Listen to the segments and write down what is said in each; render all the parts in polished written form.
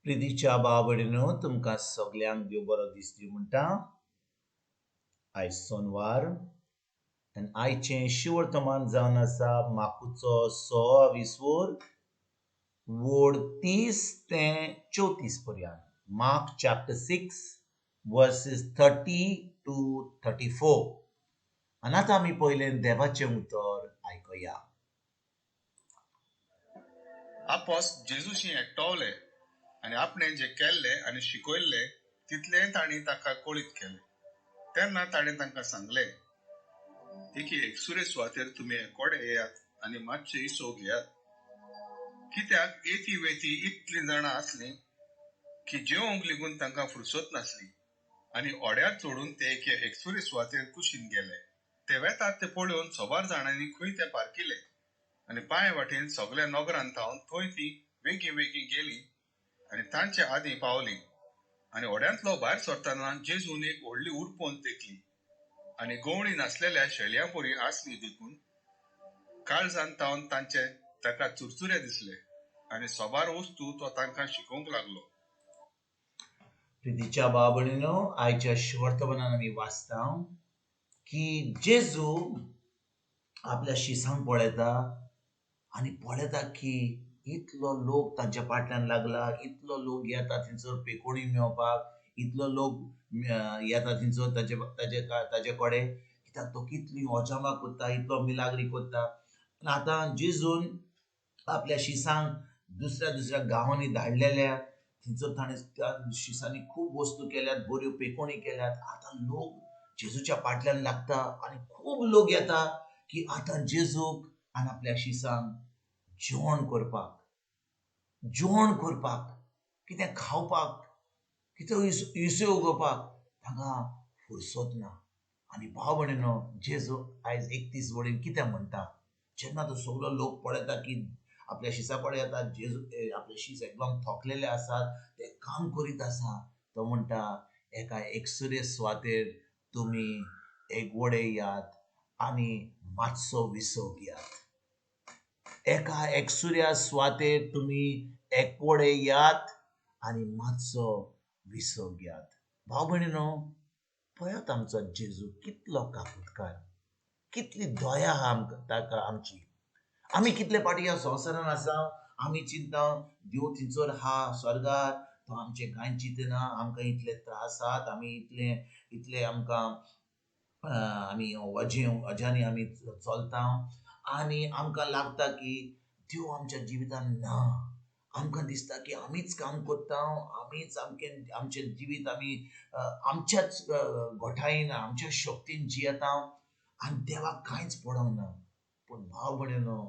प्रितीच्या बाबडीनो तुमकां सगल्यांक देव बरो दीस दिवं म्हणटा. आयज सोनवार आनी आयचें शिवर्तमान जावन आसा माकुचो 6 वोड 30 ते 34 पर्यंत. Mark chapter 6 versus 30 to 34. आनी आतां आमी पयलें देवाचें उतर आयकया. आपोस जेजूशी एकटवले आनी आपणें जे केल्ले आनी शिकयल्ले तितलें तांणी ताका कळीत केलें. तेन्ना ताणें तांकां सांगलें, एके एकसुरे सुवातेर तुमी एकवडे येयात आनी मातशे इसो घेयात. कित्याक येती वेती इतलीं जाणां आसलीं की जेवंक लेगून तांकां फुरसत नासली. आनी ओड्यार चोडून ते एके एकसुरे सुवातेर कुशीन गेले. ते वेतात ते पळोवन सोबार जाणांनी खंय ते पारकिले आनी पांय वाटेन सगल्या नगरांत थावन थंय ती वेगी वेगी गेली आनी तांचे आदीं पावली. आनी ओड्यांतलो भायर सरतना जेजून एक व्हडली उडपण तेकली आनी गवळी नासलेल्या शेळयां पोरी आसली देखून काळजान थावन तांचे ताका चुरचुरे दिसले आनी सोबार वस्तू तो तांकां शिकोवंक लागलो. प्रितीच्या बाबडीनो आयच्या शिवर्तमानान आमी वाचता की जेजू आपल्या शिसांक पळयता आनी पळयता की इतलो लोक तांच्या फाटल्यान लागला, इतलो लोक येता थंयसर पेकोणी मेळोवपाक, इतलो लोक येता थंयसर ताजे कडेन, कित्याक तो कितली अजामां करता, इतलो मिलाग्री करता. आनी आतां जेजून आपल्या शिसांक दुसऱ्या दुसऱ्या गांवांनी धाडलेल्या, थंयसर ताणें त्या शिसांनी खूब वस्तू केल्यात, बऱ्यो पेकोणी केल्यात. आतां लोक जेजूच्या फाटल्यान लागता आनी खूब लोक येता की आतां जेजूक आनी आपल्या शिसांक जेवण करपाक, कितें खावपाक, कितें इसो उगोवपाक तांकां फुरसत ना. आनी भाव भयणीनो, जेजू आयज 31 वडीन कितें म्हणटा, जेन्ना तो सगळो लोक पळयता की आपल्या शिसा कडेन येता, जेजू आपले शीस एकदम थकलेले आसात, ते काम करीत आसा, तो म्हणटा एका एकसुरे सुवातेर तुमी एकवडे यात आनी मातसो विसो घेयात. एका एकसुऱ्या सुवातेर तुमी एकवडे यात आनी मातसो विसो घेयात. भाव भयणीनो, पळयात आमचो जेजू कितलो काकुटकार, कितली दया आहा ताका आमची. आमी कितले फाटी ह्या संवसारान आसा, आमी चिंता देव थंयसर आहा स्वर्गार, तो आमचें कांय चिंतना, आमकां इतले त्रास आसात, आमी इतले आमकां आमी अजांनी आमी चलता आनी आमकां लागता की देव आमच्या जिवितान ना. आमकां दिसता की आमीच काम करता, आमीच आमचें जिवीत आमी आमच्याच घोटायेन आमच्या शक्तीन जियेता आनी देवाक कांयच पडोंक ना. पूण भाव भयणीनो,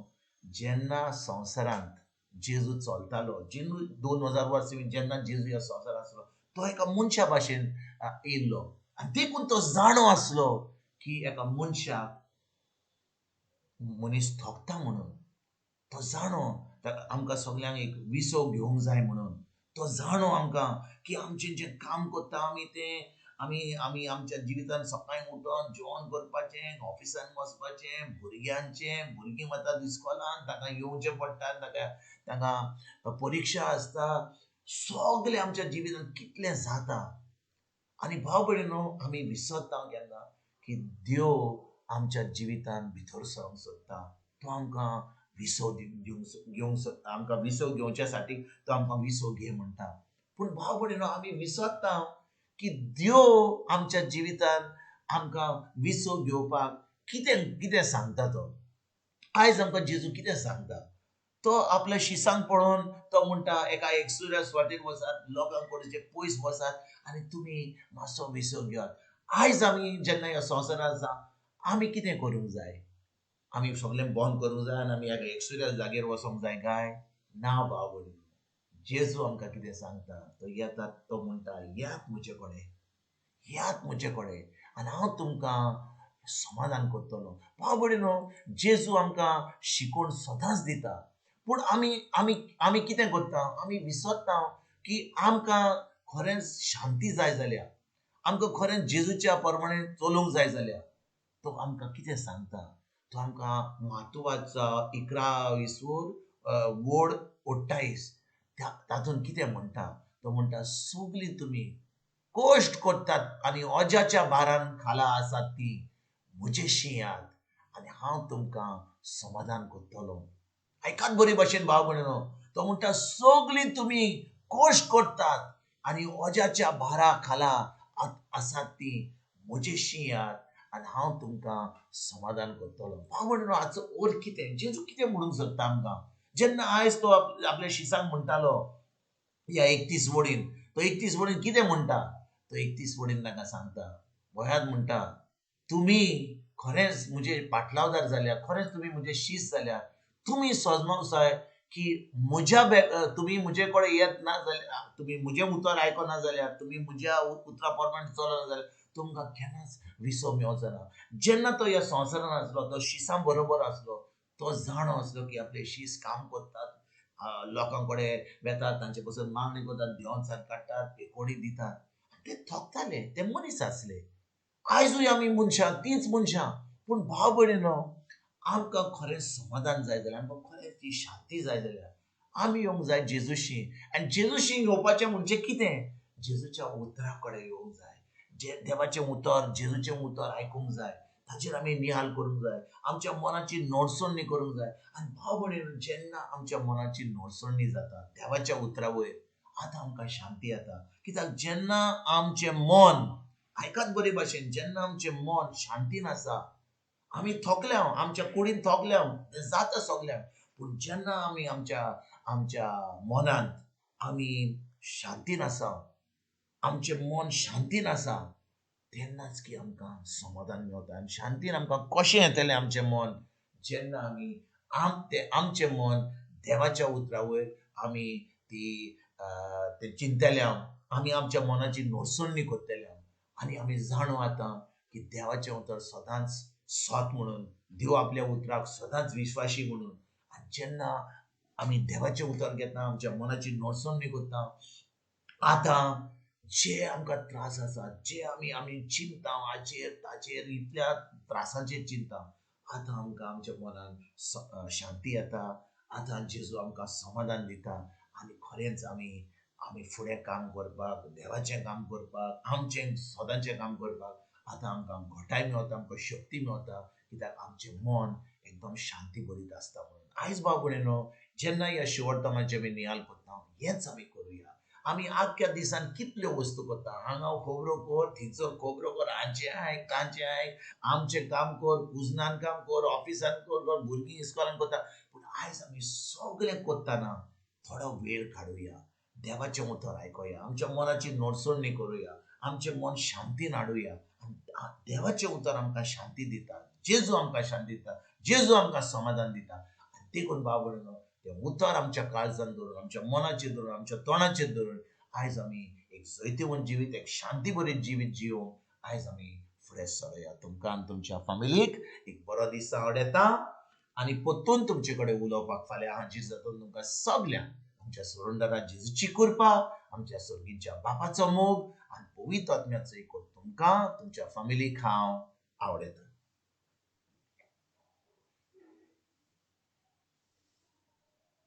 जेन्ना संवसारांत जेजू चलतालो, जेजू 2000 वर्सां जेन्ना जेजू ह्या संवसारांत आसलो, तो एका मनशा भाशेन येयल्लो आनी देखून तो जाणो आसलो की एका मनशाक मनीस थकता म्हणून. तो जाणो आमकां सगल्यांक एक विसो घेवंक जाय म्हणून. तो जाणो आमकां की आमचें जें काम करता आमी तें आमी आमच्या जिवितान सकाळीं उठोन जेवण करपाचें, ऑफिसान वचपाचें, भुरगीं वतात इस्कॉलान, तांकां येवचें पडटा, तांकां परिक्षा आसता, सगलें आमच्या जिवितान कितलें जाता. आनी भाव भयणीनो, आमी विसरता केन्ना की देव आमच्या जिवितान भितर सरूंक सोदता. तो आमकां विसो घेवंक सोदता, आमकां विसो घेवच्या साठी तो आमकां विसो घे म्हणटा. पूण भाव भयणीनो, आमी विसरता की देव आमच्या जिवितान आमकां विसो घेवपाक कितें सांगता तो. आयज आमकां जेजू कितें सांगता, तो आपल्या शिसांक पळोवन तो म्हणटा एका एकसुऱ्या सुवातेर वचात, लोकांक कडचे पयस वचात आनी तुमी मातसो विसो घेयात. आयज आमी जेन्ना ह्या संवसारांत आसा, आमी कितें करूंक जाय? आमी सगळें बंद करूंक जाय आनी आमी एका एकसुऱ्या जागेर वचोंक जाय काय? ना भाव भयणीनो. जेजू आमकां कितें सांगता, तो येता, तो म्हणटा यात म्हजे कडेन आनी हांव तुमकां समाधान करतलो. भाव भयणीनो, जेजू आमकां शिकोवन सदांच दिता. पूण आमी कितें करता, आमी विसरता की आमकां खरेंच शांती जाय जाल्यार, आमकां खरेंच जेजूच्या प्रमाणे चलूंक जाय जाल्यार तो आमकां कितें सांगता. तो आमकां मातवाचा 11 वोड 28. तातून कितें म्हणटा तो म्हणटा सगळी तुम्ही कोश्ट करतात आनी ओजाच्या भारान खाला आसात ती म्हजेशी यात आनी हांव तुमकां समाधान करतलो. आयकात बरे भाशेन भाव भयणीनो, तो म्हणटा सगळी तुम्ही कोश्ट करतात आनी ओजाच्या भारा खाला आसात ती म्हजेशी यात आनी हांव तुमकां समाधान करतलो. भाव भयणीनो, हाचो अर्थ कितें? जेजू कितें म्हणूंक सोदता आमकां? जेन्ना आयज तो आपल्या शिसांक म्हणटालो ह्या 31 वडीन, तो 31 वडीन कितें म्हणटा? तो 31 वडीन ताका सांगता, गोंयांत म्हणटा, तुम्ही खरेंच म्हजे पाटलावदार जाल्यार, खरेंच तुम्ही म्हजे शीस जाल्यार, तुम्ही सोजमोसाय की तुम्ही म्हजे कडेन येत ना जाल्यार, तुम्ही म्हजे उतर आयकना जाल्यार, तुम्ही म्हज्या उतरा प्रमाण चलना जाल्यार तुमकां केन्नाच विसो मेळचो ना. जेन्ना तो ह्या संवसारान आसलो, तो शिसां बरोबर आसलो, तो जाणो आसलो की आपले शीस काम करतात, लोकां कडेन वेतात, तांचे पासून मागणी करतात, देंवचार काडटात, कोणी दितात. ते थकताले, ते मनीस आसले. आयजूय आमी मनशां, तीच मनशां. पूण भाव भयणीनो, आमकां खरें समाधान जाय जाल्यार, आमकां खरें ती शांती जाय जाल्यार आमी येवंक जाय जेजूशी. आनी जेजूशी येवपाचें म्हणजे कितें? जेजूच्या उतरा कडेन येवंक जाय. देवाचें उतर, जेजूचें उतर आयकूंक जाय. ताचेर आमी नियाल करूंक जाय. आमच्या मनाची नडसणणी करूंक जाय. आनी भाव भयणीनो, जेन्ना आमच्या मनाची नडसणणी जाता देवाच्या उतरा वयर, आतां आमकां शांती येता. कित्याक जेन्ना आमचें मन, आयकात बरे भाशेन, जेन्ना आमचें मन शांतीन आसा, आमी थकल्या, आमच्या कुडीन थकल्या, तें जाता सगल्यांक. पूण जेन्ना आमी आमच्या मनांत आमी शांतीन आसा, आमचें मन शांतीन आसा, तेन्नाच की आमकां समाधान मेळटा. आनी शांतीन आमकां कशें येतलें आमचें मन? जेन्ना आमचें मन देवाच्या उतरा वयर आमी तें चिंतल्यां, आमी आमच्या मनाची नडसणणी करतल्या आनी आमी जाणो आतां की देवाचें उतर सदांच सत म्हणून, देव आपल्या उतराक सदांच विश्वासी म्हणून. आनी जेन्ना आमी देवाचें उतर घेता, आमच्या मनाची नडसणणी करता, आतां जे आमकां त्रास आसा, जे आमी चिंतता हाचेर ताचेर, इतल्या त्रासांचेर चिंतता, आतां आमकां आमच्या मनान शांती येता. आतां जेजू आमकां समाधान दिता आनी खरेंच आमी फुडें काम करपाक, देवाचें काम करपाक, आमचें सदांचें काम करपाक आतां आमकां घटाय मेळटा, आमकां शक्ती मेळटा, कित्याक आमचें मन एकदम शांती भरीत आसता म्हणून. आयज भाव भयणीनो, जेन्ना ह्या शेवटतमाचे आमी नियाल करता, हेंच आमी करुया. आमी आख्या दिसान कितल्यो वस्तू करता, हांगा खोबरो कर, थंयसर खोबरो कर, हाचें आयक, ताचें आयक, आमचें काम कर, कुजनान काम कर, ऑफिसान कर, भुरगीं इस्कॉलान करता. पूण आयज आमी सगळें करतना थोडो वेळ काडुया, देवाचें उतर आयकुया, आमच्या मनाची नडसणणी करुया, आमचें मन शांतीन हाडुया. देवाचें उतर आमकां शांती दिता, जेजू आमकां शांती दिता, जेजू आमकां समाधान दिता. आनी देखून भाव भयणीनो, तें उतर आमच्या काळजान धरून, आमच्या मनाचेर धरून, आमच्या तोंडाचेर धरून आयज आमी एक जैतवंत जिवीत, एक शांती भरीत जिवीत जिवंक आयज आमी फुडें सरूया. तुमकां आनी तुमच्या फॅमिलीक एक बरो दीस सांगोड येता आनी परतून तुमचे कडेन उलोवपाक फाल्यां हाजीर जातून तुमकां सगल्यांक आमच्या सुरंदरा जेजूची कृपा, आमच्या सर्गीच्या बापाचो मोग आनी पवित्र आत्म्याचो एक तुमकां, तुमच्या फॅमिलीक हांव आवडयता.